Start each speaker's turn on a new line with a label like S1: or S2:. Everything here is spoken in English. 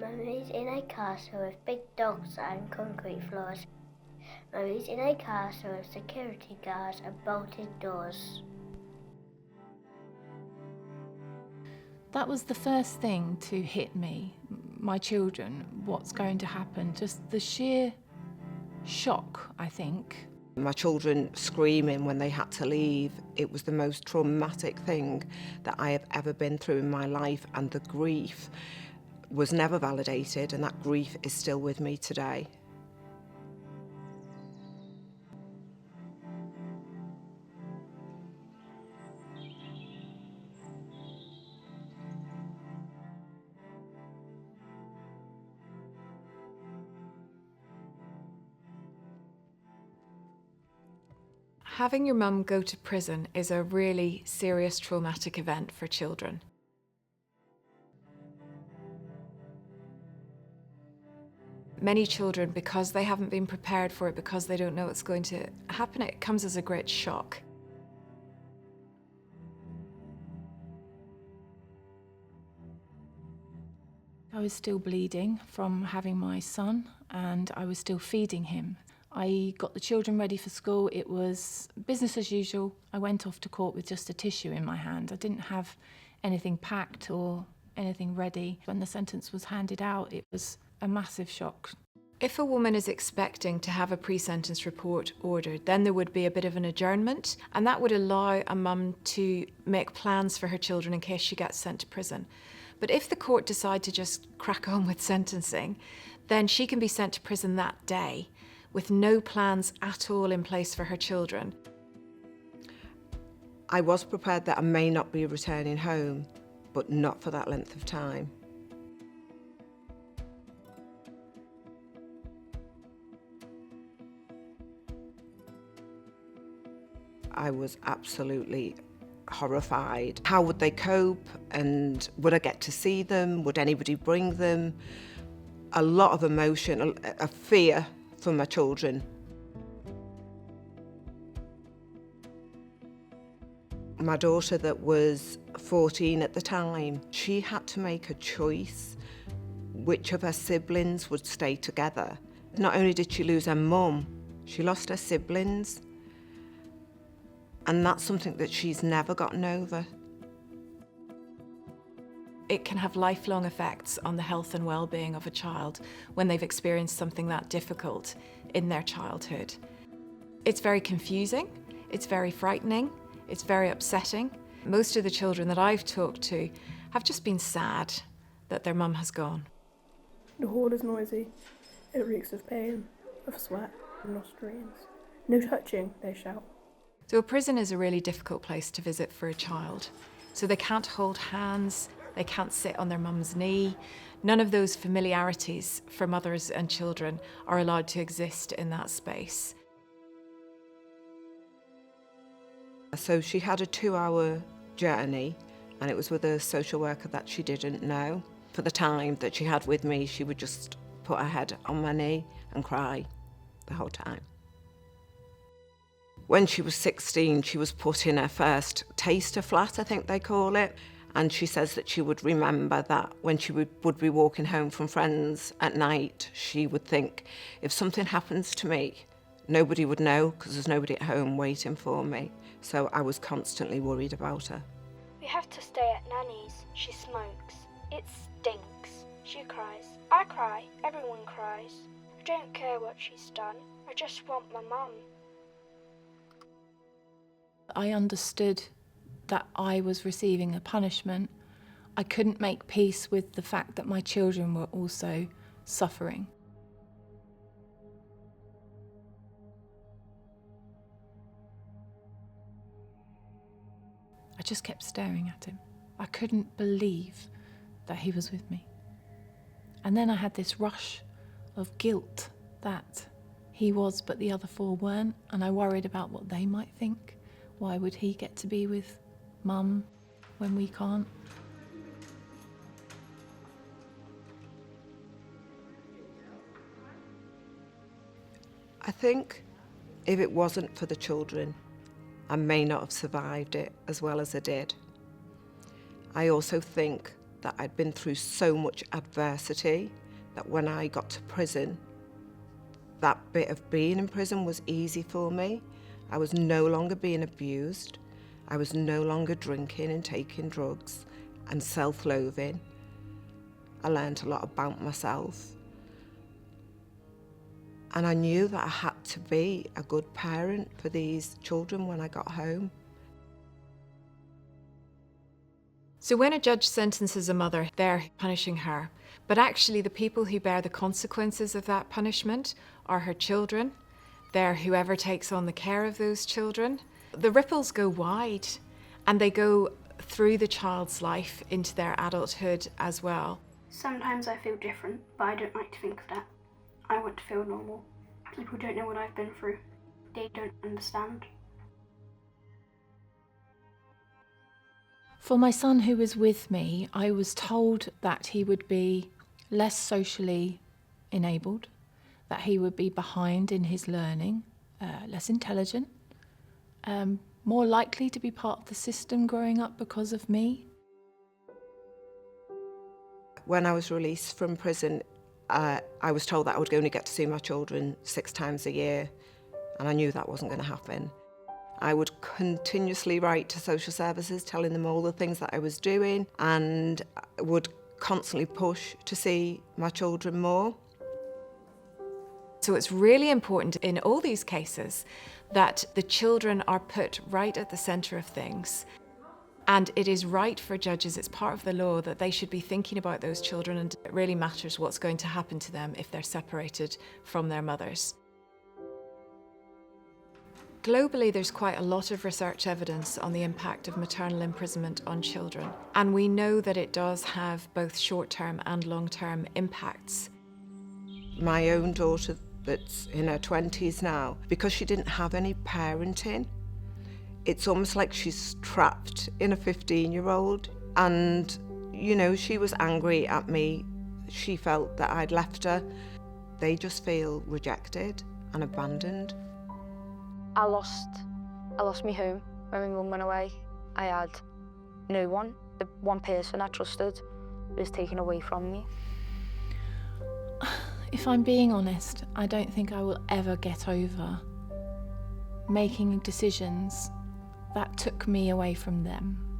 S1: Mummy's in a castle with big dogs and concrete floors. Mummy's in a castle with security guards and bolted doors.
S2: That was the first thing to hit me, my children, what's going to happen, just the sheer shock, I think.
S3: My children screaming when they had to leave, it was the most traumatic thing that I have ever been through in my life, and the grief was never validated, and that grief is still with me today.
S4: Having your mum go to prison is a really serious traumatic event for children. Many children, because they haven't been prepared for it, because they don't know what's going to happen, it comes as a great shock.
S2: I was still bleeding from having my son, and I was still feeding him. I got the children ready for school. It was business as usual. I went off to court with just a tissue in my hand. I didn't have anything packed or anything ready. When the sentence was handed out, it was a massive shock.
S4: If a woman is expecting to have a pre-sentence report ordered, then there would be a bit of an adjournment, and that would allow a mum to make plans for her children in case she gets sent to prison. But if the court decide to just crack on with sentencing, then she can be sent to prison that day with no plans at all in place for her children.
S3: I was prepared that I may not be returning home, but not for that length of time. I was absolutely horrified. How would they cope, and would I get to see them? Would anybody bring them? A lot of emotion, a fear for my children. My daughter, that was 14 at the time, she had to make a choice which of her siblings would stay together. Not only did she lose her mum, she lost her siblings. And that's something that she's never gotten over.
S4: It can have lifelong effects on the health and well-being of a child when they've experienced something that difficult in their childhood. It's very confusing, it's very frightening, it's very upsetting. Most of the children that I've talked to have just been sad that their mum has gone.
S5: The hall is noisy. It reeks of pain, of sweat and lost dreams. No touching, they shout.
S4: So a prison is a really difficult place to visit for a child. So they can't hold hands, they can't sit on their mum's knee. None of those familiarities for mothers and children are allowed to exist in that space.
S3: So she had a 2-hour journey, and it was with a social worker that she didn't know. For the time that she had with me, she would just put her head on my knee and cry the whole time. When she was 16, she was put in her first taster flat, I think they call it. And she says that she would remember that when she would be walking home from friends at night, she would think, if something happens to me, nobody would know because there's nobody at home waiting for me. So I was constantly worried about her.
S6: We have to stay at Nanny's. She smokes. It stinks. She cries. I cry. Everyone cries. I don't care what she's done. I just want my mum.
S2: I understood that I was receiving a punishment. I couldn't make peace with the fact that my children were also suffering. I just kept staring at him. I couldn't believe that he was with me. And then I had this rush of guilt that he was but the other 4 weren't, and I worried about what they might think. Why would he get to be with Mum when we can't?
S3: I think if it wasn't for the children, I may not have survived it as well as I did. I also think that I'd been through so much adversity that when I got to prison, that bit of being in prison was easy for me. I was no longer being abused. I was no longer drinking and taking drugs and self-loathing. I learned a lot about myself. And I knew that I had to be a good parent for these children when I got home.
S4: So when a judge sentences a mother, they're punishing her. But actually the people who bear the consequences of that punishment are her children. They're whoever takes on the care of those children. The ripples go wide, and they go through the child's life into their adulthood as well.
S7: Sometimes I feel different, but I don't like to think of that. I want to feel normal. People don't know what I've been through. They don't understand.
S2: For my son who was with me, I was told that he would be less socially enabled, that he would be behind in his learning, less intelligent, more likely to be part of the system growing up because of me.
S3: When I was released from prison, I was told that I would only get to see my children 6 times a year, and I knew that wasn't going to happen. I would continuously write to social services telling them all the things that I was doing, and would constantly push to see my children more.
S4: So it's really important in all these cases that the children are put right at the centre of things. And it is right for judges, it's part of the law, that they should be thinking about those children, and it really matters what's going to happen to them if they're separated from their mothers. Globally, there's quite a lot of research evidence on the impact of maternal imprisonment on children. And we know that it does have both short-term and long-term impacts.
S3: My own daughter, that's in her 20s now, because she didn't have any parenting, it's almost like she's trapped in a 15-year-old. And, you know, she was angry at me. She felt that I'd left her. They just feel rejected and abandoned.
S8: I lost my home when my mum went away. I had no one. The one person I trusted was taken away from me.
S2: If I'm being honest, I don't think I will ever get over making decisions that took me away from them.